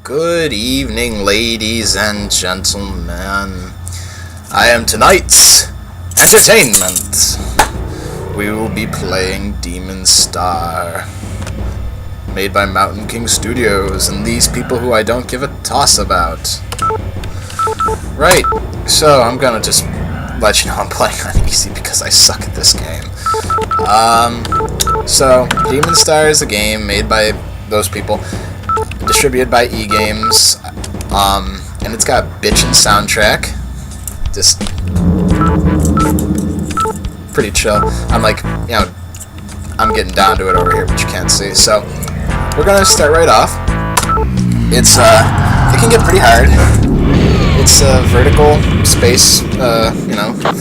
Good evening, ladies and gentlemen. I am tonight's entertainment. We will be playing DemonStar, made by Mountain King Studios, and these people who I don't give a toss about. Right, so I'm gonna just let you know I'm playing on easy because I suck at this game. So DemonStar is a game made by those people, distributed by E-Games, and it's got a bitchin' soundtrack. Just pretty chill. I'm like, I'm getting down to it over here, but you can't see. So we're gonna start right off. It's it can get pretty hard. It's a vertical space,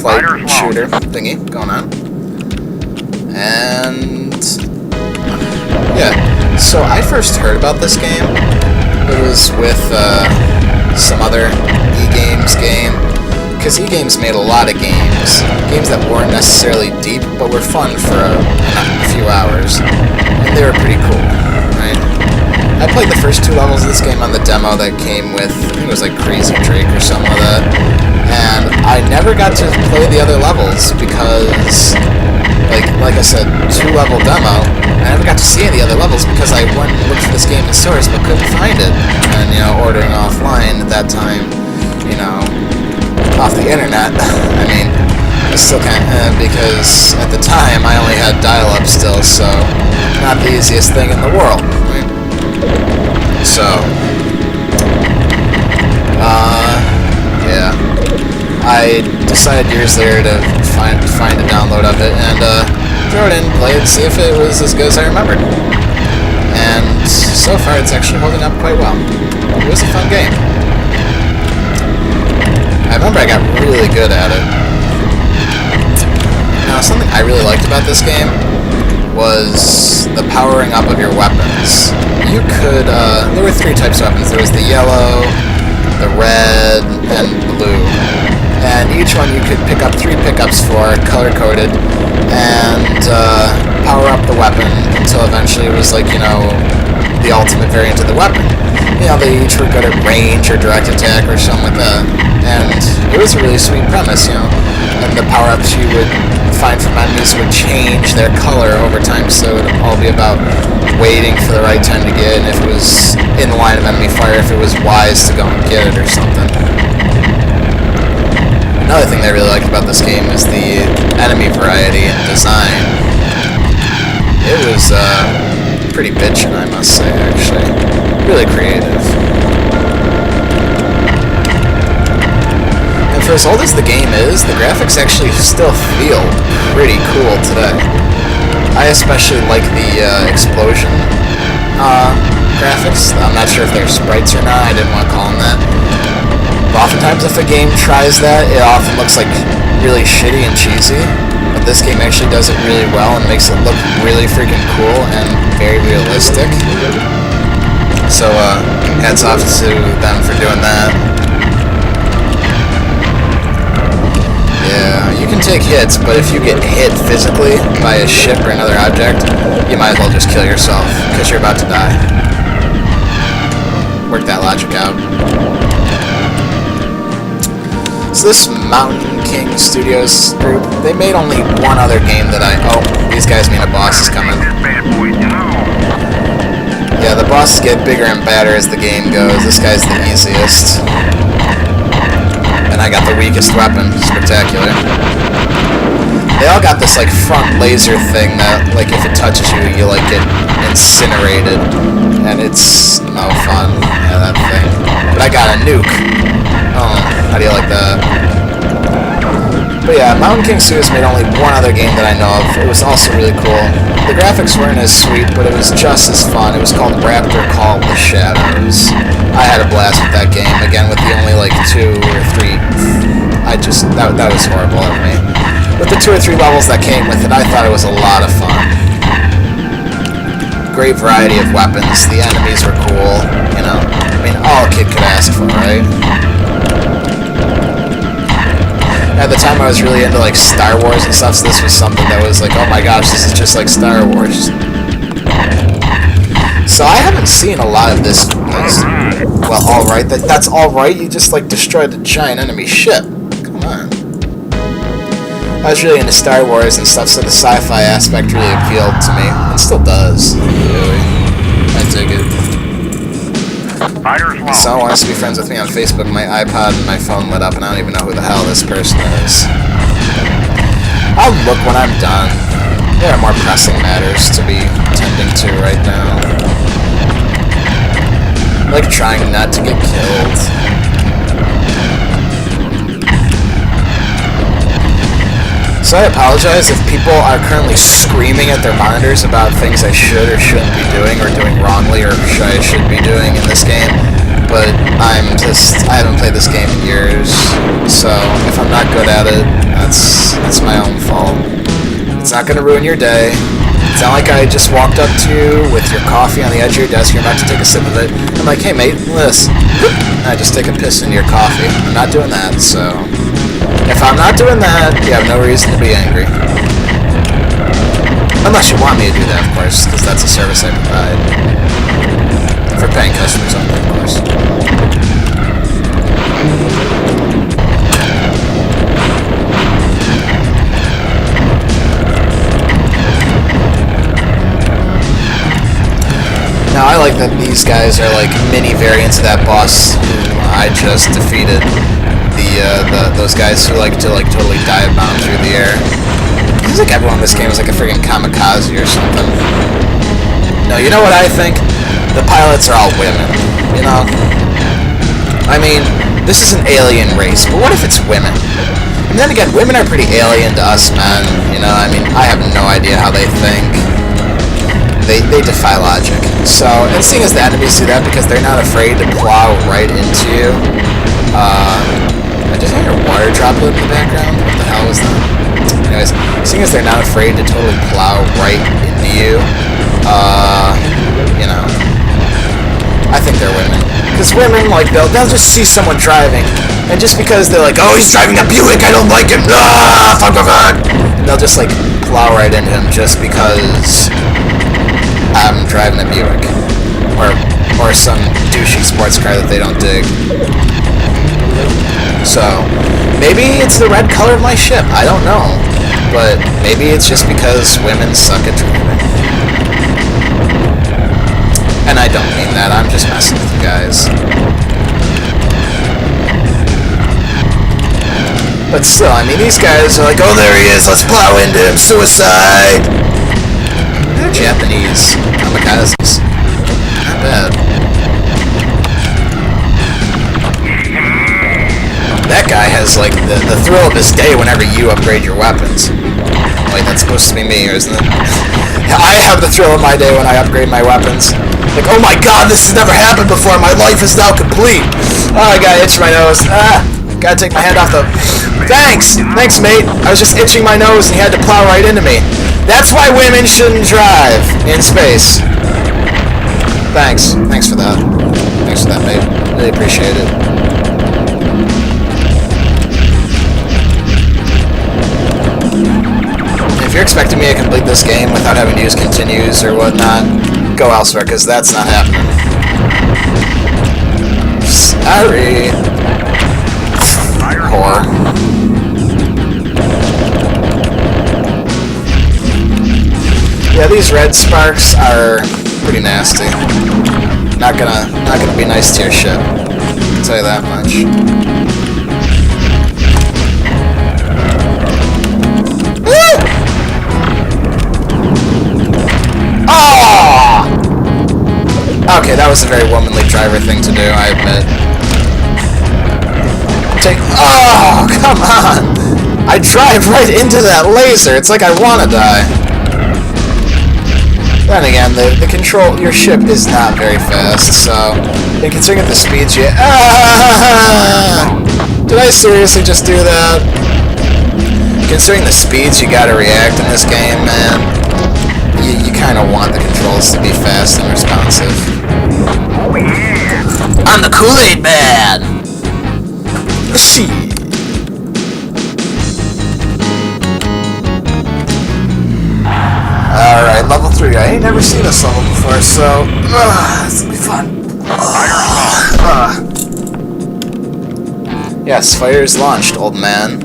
flight shooter thingy going on. And yeah, so I first heard about this game. It was with some other E-Games game, because E-Games made a lot of games that weren't necessarily deep, but were fun for a few hours, and they were pretty cool, right? I played the first 2 levels of this game on the demo that came with, I think it was like Crazy Drake or something like that, and I never got to play the other levels because, like I said, 2-level demo, I never got to see any other levels because I went and looked for this game in stores but couldn't find it, and, ordering offline at that time, off the internet, I mean, I still can't, because at the time I only had dial-up still, so not the easiest thing in the world, right? So, yeah, I decided years later to find a download of it and throw it in, play it, see if it was as good as I remembered. And so far, it's actually holding up quite well. It was a fun game. I remember I got really good at it. Now, something I really liked about this game was the powering up of your weapons. You could, there were 3 types of weapons. There was the yellow, the red, and blue. And each one you could pick up 3 pickups for, color-coded, and power up the weapon until eventually it was like, the ultimate variant of the weapon. They each were good at range or direct attack or something like that. And it was a really sweet premise, And the power-ups you would find from enemies would change their color over time, so it would all be about waiting for the right time to get it, and if it was in the line of enemy fire, if it was wise to go and get it or something. Another thing that I really liked about this game is the enemy variety and design. It was pretty bitchin', I must say, actually. Really creative. And for as old as the game is, the graphics actually still feel pretty cool today. I especially like the explosion graphics. I'm not sure if they're sprites or not, I didn't want to call them that. But oftentimes if a game tries that, it often looks like really shitty and cheesy. But this game actually does it really well and makes it look really freaking cool and very realistic. So, hats off to them for doing that. Yeah, you can take hits, but if you get hit physically by a ship or another object, you might as well just kill yourself, because you're about to die. Work that logic out. So this Mountain King Studios group, they made only one other game that oh, these guys mean a boss is coming. Yeah, the bosses get bigger and badder as the game goes. This guy's the easiest. And I got the weakest weapon. Spectacular. They all got this, front laser thing that, if it touches you, you, get incinerated. And it's no fun. Yeah, that thing. But I got a nuke. Oh, how do you like that? But yeah, Mountain King Studios made only one other game that I know of. It was also really cool. The graphics weren't as sweet, but it was just as fun. It was called Raptor Call of the Shadows. I had a blast with that game, again with the only 2 or 3. That was horrible of me. With the 2 or 3 levels that came with it, I thought it was a lot of fun. Great variety of weapons. The enemies were cool, I mean, all a kid could ask for, right? At the time I was really into Star Wars and stuff, so this was something that was oh my gosh, this is just like Star Wars. So I haven't seen a lot of this Well, alright, that's alright, you just, like, destroyed a giant enemy ship. Come on. I was really into Star Wars and stuff, so the sci-fi aspect really appealed to me. It still does, really. I dig it. Someone wants to be friends with me on Facebook. My iPod and my phone lit up, and I don't even know who the hell this person is. I'll look when I'm done. There are more pressing matters to be tending to right now. Like trying not to get killed. So I apologize if people are currently screaming at their monitors about things I should or shouldn't be doing, or doing wrongly, or I should be doing in this game. But I haven't played this game in years, so if I'm not good at it, that's my own fault. It's not going to ruin your day. It's not like I just walked up to you with your coffee on the edge of your desk, you're about to take a sip of it. I'm like, hey mate, listen. And I just take a piss into your coffee. I'm not doing that, so... If I'm not doing that, you have no reason to be angry. Unless you want me to do that, of course, because that's a service I provide. For paying customers only, of course. Now, I like that these guys are like mini variants of that boss who I just defeated. Those guys who like to totally dive bomb through the air. It feels like everyone in this game is like a friggin' kamikaze or something. No, you know what I think? The pilots are all women, you know? I mean, this is an alien race, but what if it's women? And then again, women are pretty alien to us men, you know? I mean, I have no idea how they think. They defy logic. So, and seeing as the enemies do that because they're not afraid to plow right into you, I just heard a water droplet in the background. What the hell was that? Anyways, seeing as they're not afraid to totally plow right into you, you know, I think they're women. Because women, like, they'll just see someone driving, and just because they're like, oh, he's driving a Buick, I don't like him, ah, fuck. And they'll just, like, plow right into him just because I'm driving a Buick. Or some douchey sports car that they don't dig. So, maybe it's the red color of my ship, I don't know. But maybe it's just because women suck at driving. And I don't mean that, I'm just messing with you guys. But still, I mean, these guys are like, oh, there he is, let's plow into him, suicide! They're Japanese kamikazes. Not bad. That guy has, like, the thrill of his day whenever you upgrade your weapons. Wait, that's supposed to be me, isn't it? I have the thrill of my day when I upgrade my weapons. Like, oh my god, this has never happened before, my life is now complete! Oh, I gotta itch my nose. Gotta take my hand off the... Thanks! Thanks, mate! I was just itching my nose and he had to plow right into me. That's why women shouldn't drive in space. Thanks. Thanks for that. Thanks for that, mate. Really appreciate it. If you're expecting me to complete this game without having to use continues or whatnot, go elsewhere, because that's not happening. Sorry. Whore. Yeah, these red sparks are pretty nasty. Not gonna be nice to your ship. I'll tell you that much. Okay, that was a very womanly driver thing to do, I admit. Oh, come on! I drive right into that laser, it's like I wanna die. Then again, the control, your ship is not very fast, so... And considering the speeds you... Did I seriously just do that? Considering the speeds you gotta react in this game, man, you kinda want the controls to be fast and responsive. I'm the Kool-Aid Man! She. Alright, level 3. I ain't never seen this level before, so... this will be fun. Yes, fire is launched, old man.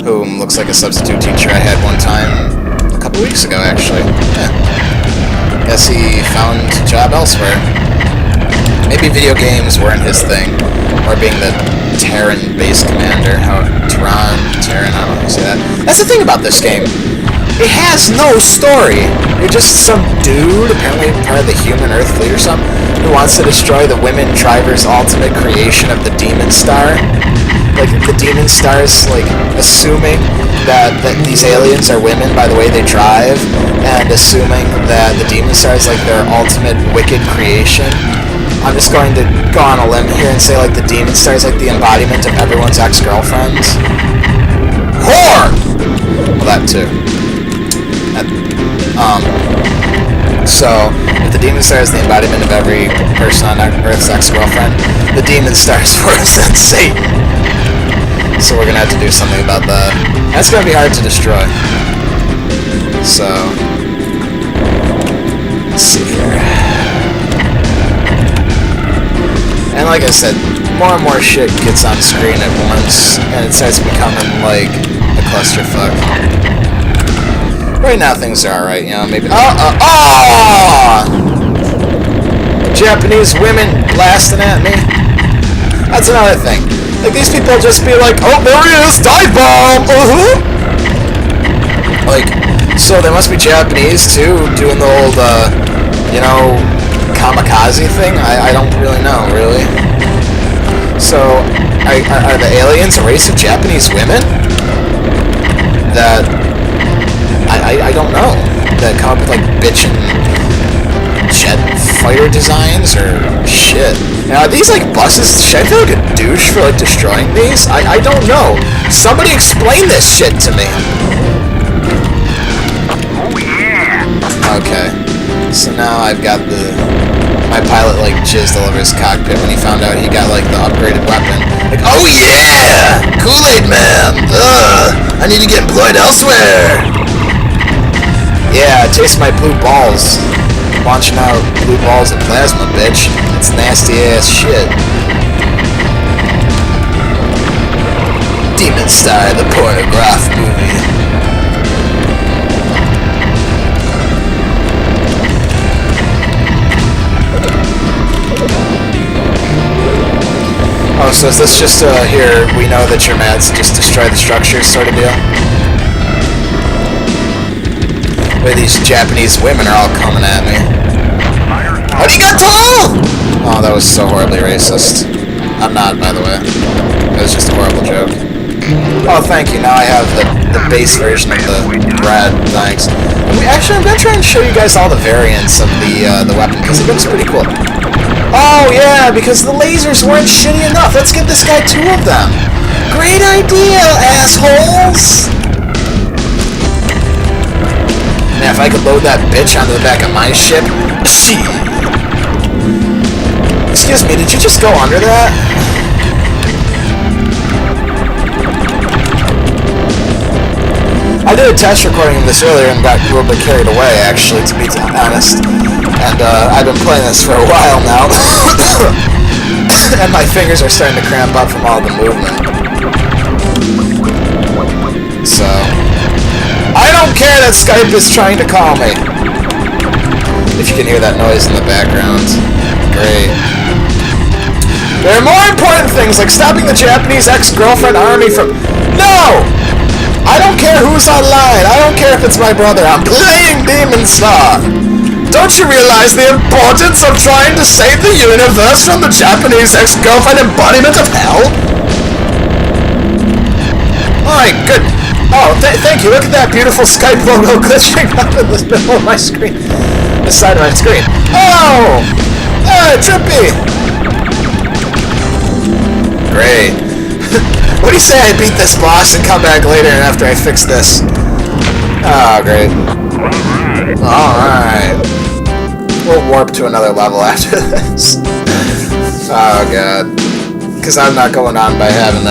Whom looks like a substitute teacher I had one time a couple weeks ago, actually. Yeah. Guess he found a job elsewhere. Maybe video games weren't his thing, or being the Terran base commander. Terran, I don't know how to say that. That's the thing about this game. It has no story. You're just some dude, apparently part of the human Earth fleet or something, who wants to destroy the women driver's ultimate creation of the DemonStar. Like, the DemonStar's, like, assuming that these aliens are women by the way they drive, and assuming that the DemonStar is, like, their ultimate wicked creation. I'm just going to go on a limb here and say, like, the DemonStar is, like, the embodiment of everyone's ex-girlfriends. Whore! Well, that, too. So, if the DemonStar is the embodiment of every person on Earth's ex-girlfriend, the DemonStar is worse than Satan. So we're gonna have to do something about that. That's gonna be hard to destroy. So, let's see here. And like I said, more and more shit gets on screen at once, and it starts becoming like a clusterfuck. Right now things are alright, you know, maybe... Japanese women blasting at me. That's another thing. Like, these people just be like, oh, there he is, dive bomb! Like, so they must be Japanese, too, doing the old, you know, kamikaze thing? I don't really know, really. So, are the aliens a race of Japanese women? That... I don't know. That come up with, like, bitchin' jet fighter designs, or shit. Now, are these, like, buses? Should I feel like a douche for, like, destroying these? I don't know. Somebody explain this shit to me. Oh, yeah! Okay. So now I've got my pilot, like, jizzed all over his cockpit when he found out he got, like, the upgraded weapon. Like, oh, yeah! Kool-Aid Man! I need to get employed elsewhere! Yeah, taste my blue balls. Launching out blue balls of plasma, bitch. It's nasty ass shit. DemonStar, the pornograph movie. Oh, so is this just here we know that you're mad, so just destroy the structures sort of deal? Where these Japanese women are all coming at me. Arigato! Oh, that was so horribly racist. I'm not, by the way. It was just a horrible joke. Oh, thank you. Now I have the base version of the bread. Thanks. Actually, I'm gonna try and show you guys all the variants of the weapon, because it looks pretty cool. Oh, yeah, because the lasers weren't shitty enough. Let's give this guy 2 of them. Great idea, assholes! Man, if I could load that bitch onto the back of my ship... Excuse me, did you just go under that? I did a test recording of this earlier and got a little bit carried away, actually, to be honest. And, I've been playing this for a while now. And my fingers are starting to cramp up from all the movement. So... I don't care that Skype is trying to call me. If you can hear that noise in the background. Great. There are more important things, like stopping the Japanese ex-girlfriend army from... No! I don't care who's online. I don't care if it's my brother. I'm playing DemonStar. Don't you realize the importance of trying to save the universe from the Japanese ex-girlfriend embodiment of hell? Alright, good. Oh, thank you. Look at that beautiful Skype logo glitching out in the middle of my screen. The side of my screen. Oh! Trippy! Great. What do you say I beat this boss and come back later after I fix this? Oh, great. Alright. We'll warp to another level after this. Oh, God. Because I'm not going on by having